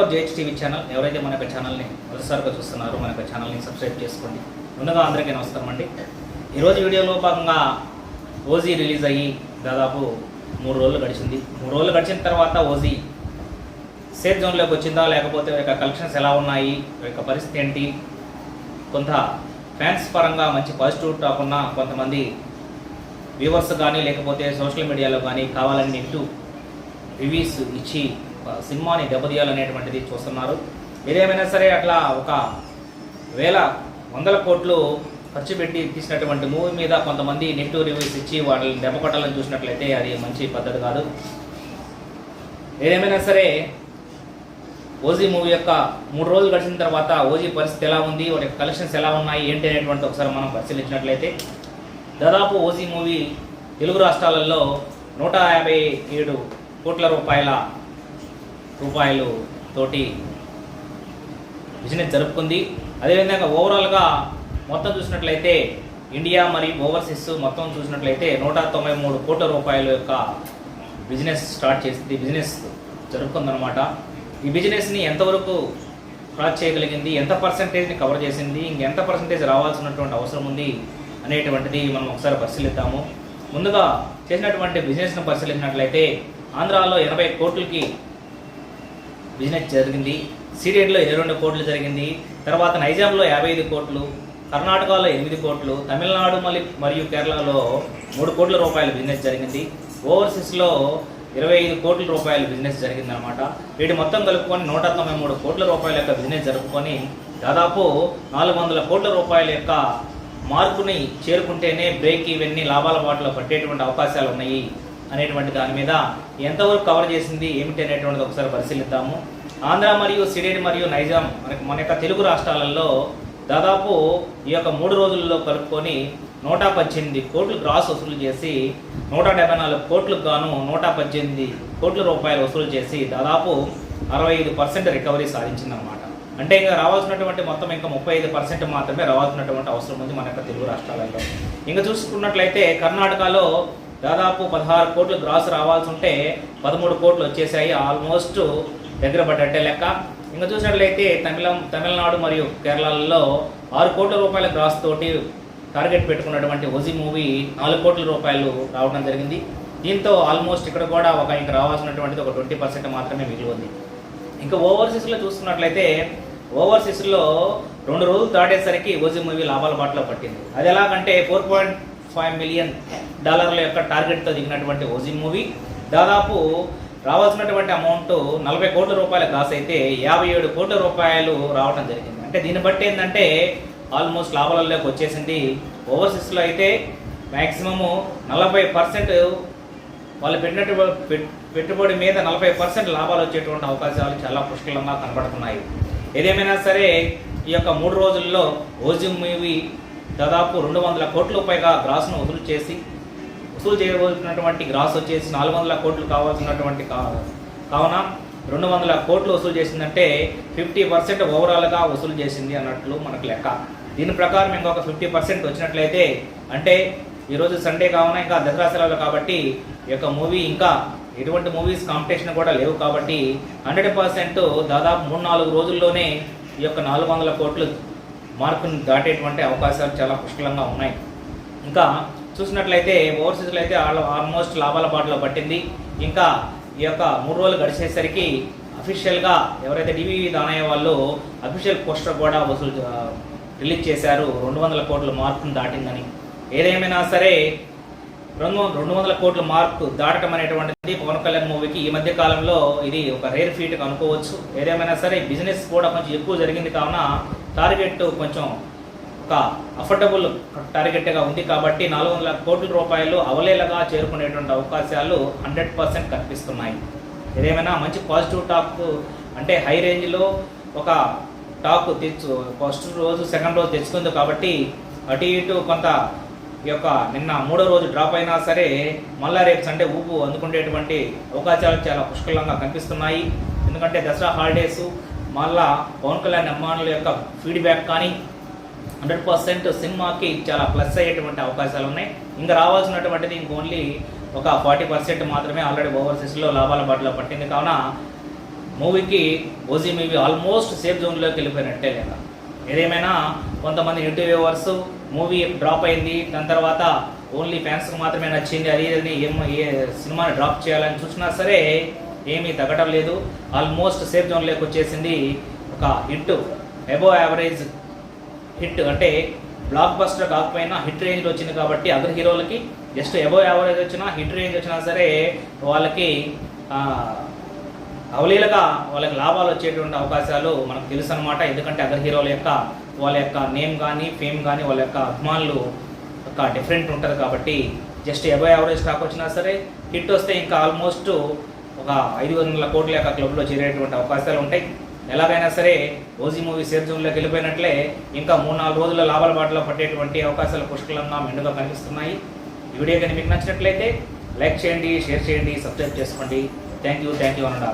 Hour JH TV channel. ఎవరైతే మన యొక్క ఛానల్ని మొదటిసారిగా చూస్తున్నారో మన యొక్క ఛానల్ని సబ్స్క్రైబ్ చేసుకోండి. ముందుగా అందరికీ నమస్కారం అండి. ఈరోజు వీడియోలో భాగంగా ఓజీ రిలీజ్ అయ్యి దాదాపు 3 రోజులు గడిచింది. 3 రోజులు గడిచిన తర్వాత ఓజీ సేఫ్ జోన్లోకి వచ్చిందా, లేకపోతే యొక్క కలెక్షన్స్ ఎలా ఉన్నాయి, యొక్క పరిస్థితి ఏంటి, కొంత ఫ్యాన్స్ పరంగా మంచి పాజిటివ్ టాక్ ఉన్న కొంతమంది వ్యూవర్స్ కానీ లేకపోతే సోషల్ మీడియాలో కానీ కావాలని నెగిటివ్ రివ్యూస్ ఇచ్చి సినిమాని దెబ్బతీయాలనేటువంటిది చూస్తున్నారు. ఏదేమైనా సరే అట్లా ఒక వందల కోట్లు ఖర్చు పెట్టి తీసినటువంటి మూవీ మీద కొంతమంది నెగిటివ్ రివ్యూస్ ఇచ్చి వాళ్ళని దెబ్బ కొట్టాలని చూసినట్లయితే అది మంచి పద్ధతి కాదు. ఏదేమైనా సరే ఓజీ మూవీ యొక్క 3 రోజులు గడిచిన తర్వాత ఓజీ పరిస్థితి ఎలా ఉంది, వాటి కలెక్షన్స్ ఎలా ఉన్నాయి ఏంటి అనేటువంటి ఒకసారి మనం పరిశీలించినట్లయితే దాదాపు ఓజీ మూవీ తెలుగు రాష్ట్రాలలో 157 కోట్ల రూపాయలు తోటి బిజినెస్ జరుపుకుంది. అదేవిధంగా ఓవరాల్గా మొత్తం చూసినట్లయితే ఇండియా మరియు ఓవర్సీస్ మొత్తం చూసినట్లయితే 193 కోట్ల రూపాయల యొక్క బిజినెస్ స్టార్ట్ చేసింది, బిజినెస్ జరుపుకుందనమాట. ఈ బిజినెస్ని ఎంతవరకు క్రాస్ చేయగలిగింది, ఎంత పర్సంటేజ్ని కవర్ చేసింది, ఇంకెంత పర్సంటేజ్ రావాల్సినటువంటి అవసరం ఉంది అనేటువంటిది మనం ఒకసారి పరిశీలిద్దాము. ముందుగా చేసినటువంటి బిజినెస్ను పరిశీలించినట్లయితే ఆంధ్రాలో 80 కోట్లకి బిజినెస్ జరిగింది, సీడెడ్లో 22 కోట్లు జరిగింది, తర్వాత నైజాంలో 55 కోట్లు, కర్ణాటకలో 8 కోట్లు, తమిళనాడు మరియు కేరళలో 3 కోట్ల రూపాయల బిజినెస్ జరిగింది, ఓవర్సీస్లో 25 కోట్ల రూపాయల బిజినెస్ జరిగిందనమాట. వీటి మొత్తం కలుపుకొని 193 కోట్ల రూపాయల యొక్క బిజినెస్ జరుపుకొని దాదాపు 400 కోట్ల రూపాయల యొక్క మార్కుని చేరుకుంటేనే బ్రేక్ ఈవెన్ని లాభాల బాటలో పట్టేటువంటి అవకాశాలు ఉన్నాయి అనేటువంటి దాని మీద ఎంతవరకు కవర్ చేసింది ఏమిటి అనేటువంటిది ఒకసారి పరిశీలిద్దాము. ఆంధ్ర మరియు సిడెడ్ మరియు నైజాం మన యొక్క తెలుగు రాష్ట్రాలలో దాదాపు ఈ యొక్క 3 రోజుల్లో కలుపుకొని 118 కోట్లు గ్రాస్ వసూలు చేసి 174 కోట్లకు గాను 118 కోట్ల రూపాయలు వసూలు చేసి దాదాపు 65% రికవరీ సాధించిందనమాట. అంటే ఇంకా రావాల్సినటువంటి మొత్తం ఇంకా 35% మాత్రమే రావాల్సినటువంటి అవసరం ఉంది మన యొక్క తెలుగు రాష్ట్రాలలో. ఇంకా చూసుకున్నట్లయితే కర్ణాటకలో దాదాపు 16 కోట్లు గ్రాస్ రావాల్సి ఉంటే 13 కోట్లు వచ్చేసాయి, ఆల్మోస్ట్ దగ్గర పడ్డట్టే లెక్క. ఇంకా చూసినట్లయితే తమిళనాడు మరియు కేరళలో 6 కోట్ల రూపాయల గ్రాస్ తోటి టార్గెట్ పెట్టుకున్నటువంటి ఓజీ మూవీ 4 కోట్ల రూపాయలు రావడం జరిగింది. దీంతో ఆల్మోస్ట్ ఇక్కడ కూడా ఇంకా రావాల్సినటువంటిది ఒక 20% మాత్రమే మిగిలి ఉంది. ఇంకా ఓవర్సీస్లో చూసుకున్నట్లయితే ఓవర్సీస్లో 2 రోజులు దాటేసరికి ఓజీ మూవీ లాభాల బాటలో పట్టింది. అది ఎలాగంటే $4.5 మిలియన్ యొక్క టార్గెట్తో దిగినటువంటి ఓజీ మూవీ దాదాపు రావాల్సినటువంటి అమౌంట్ 40 కోట్ల రూపాయల గ్రాస్ అయితే 57 కోట్ల రూపాయలు రావడం జరిగింది. అంటే దీన్ని బట్టి ఏంటంటే ఆల్మోస్ట్ లాభాలలోకి వచ్చేసింది. ఓవర్సీస్లో అయితే మ్యాక్సిమము 40% వాళ్ళు పెట్టుబడి మీద 40% లాభాలు వచ్చేటువంటి అవకాశాలు చాలా పుష్కలంగా కనబడుతున్నాయి. ఏదేమైనా సరే ఈ యొక్క 3 రోజుల్లో ఓజీ మూవీ దాదాపు 200 కోట్ల పైగా గ్రాస్ను వసూలు చేయవలసినటువంటి గ్రాస్ వచ్చేసి 400 కోట్లు కావాల్సినటువంటి కావున 200 కోట్లు వసూలు చేసిందంటే 50% ఓవరాల్గా వసూలు చేసింది అన్నట్లు మనకు లెక్క. దీని ప్రకారం ఇంకొక 50% వచ్చినట్లయితే అంటే ఈరోజు సండే కావున ఇంకా దసరా సెలవులు కాబట్టి ఈ యొక్క మూవీ ఇంకా ఎటువంటి మూవీస్ కాంపిటీషన్ కూడా లేవు కాబట్టి 100% దాదాపు 3-4 రోజుల్లోనే ఈ యొక్క 400 కోట్లు మార్కుని దాటేటువంటి అవకాశాలు చాలా పుష్కలంగా ఉన్నాయి. ఇంకా చూసినట్లయితే ఓవర్సీస్లో అయితే ఆల్మోస్ట్ లాభాల బాటలో పట్టింది. ఇంకా ఈ యొక్క 3 రోజులు గడిచేసరికి అఫీషియల్గా ఎవరైతే డివివి దానయ్య వాళ్ళు అఫీషియల్ పోస్టర్ కూడా రిలీజ్ చేశారు 200 కోట్ల మార్కును దాటిందని. ఏదేమైనా సరే 200 కోట్ల మార్కు దాటడం అనేటువంటిది పవన్ కళ్యాణ్ మూవీకి ఈ మధ్య కాలంలో ఇది ఒక రేర్ ఫీట్గా అనుకోవచ్చు. ఏదేమైనా సరే బిజినెస్ కూడా కొంచెం ఎక్కువ జరిగింది కావున టార్గెట్ కొంచెం ఒక అఫోర్డబుల్ టార్గెట్గా ఉంది కాబట్టి 400 కోట్ల రూపాయలు అవలేలగా చేరుకునేటువంటి అవకాశాలు 100% కనిపిస్తున్నాయి. ఏదేమైనా మంచి పాజిటివ్ టాక్ అంటే హై రేంజ్లో ఒక టాక్ ఫస్ట్ రోజు సెకండ్ రోజు తెచ్చుకుంది కాబట్టి అటు ఇటు కొంత ఈ యొక్క నిన్న 3వ రోజు డ్రాప్ అయినా సరే మళ్ళా రేపు సండే ఊపు అందుకునేటువంటి అవకాశాలు చాలా పుష్కలంగా కనిపిస్తున్నాయి. ఎందుకంటే దసరా హాలిడేస్ మళ్ళా పవన్ కళ్యాణ్ అభిమానుల యొక్క ఫీడ్బ్యాక్ కానీ 100% సినిమాకి చాలా ప్లస్ అయ్యేటువంటి అవకాశాలు ఉన్నాయి. ఇంకా రావాల్సినటువంటిది ఓన్లీ ఒక 40% మాత్రమే ఆల్రెడీ ఓవర్సీస్లో లాభాల బాటలో పట్టింది. కావున మూవీకి ఓజీ మూవీ ఆల్మోస్ట్ సేఫ్ జోన్లోకి వెళ్ళిపోయినట్టే లేక. ఏదేమైనా కొంతమంది యూట్యూబ్ వ్యూవర్స్ మూవీ డ్రాప్ అయింది, దాని తర్వాత ఓన్లీ ఫ్యాన్స్కి మాత్రమే నచ్చింది, అది ఏ సినిమాని డ్రాప్ చేయాలని చూసినా సరే ఏమీ తగ్గడం లేదు. ఆల్మోస్ట్ సేఫ్ జోన్లోకి వచ్చేసింది. ఒక హిట్, అబోవ్ యావరేజ్ హిట్, అంటే బ్లాక్ బస్టర్ కాకపోయినా హిట్ రేంజ్లో వచ్చింది కాబట్టి అదర్ హీరోలకి జస్ట్ అబోవ్ యావరేజ్ వచ్చినా హిట్ రేంజ్ వచ్చినా సరే వాళ్ళకి అవలీలగా వాళ్ళకి లాభాలు వచ్చేటువంటి అవకాశాలు మనకు తెలుసు అనమాట. ఎందుకంటే అదర్ హీరోల యొక్క వాళ్ళ యొక్క నేమ్ కానీ ఫేమ్ కానీ వాళ్ళ యొక్క అభిమానులు ఒక డిఫరెంట్ ఉంటుంది కాబట్టి జస్ట్ అబోవ్ యావరేజ్ స్టాక్ వచ్చినా సరే హిట్ వస్తే ఇంకా ఆల్మోస్ట్ ఒక 500 కోట్ల యొక్క క్లబ్లో చేరేటువంటి అవకాశాలు ఉంటాయి. ఎలాగైనా సరే ఓజీ మూవీ సేఫ్ జోన్లోకి వెళ్ళిపోయినట్లే ఇంకా 3-4 రోజుల లాభాల బాటలో పట్టేటువంటి అవకాశాలు పుష్కలంగా మెండుగా కనిపిస్తున్నాయి. ఈ వీడియో కానీ మీకు నచ్చినట్లయితే లైక్ చేయండి, షేర్ చేయండి, సబ్స్క్రైబ్ చేసుకోండి. Thank you అనడా.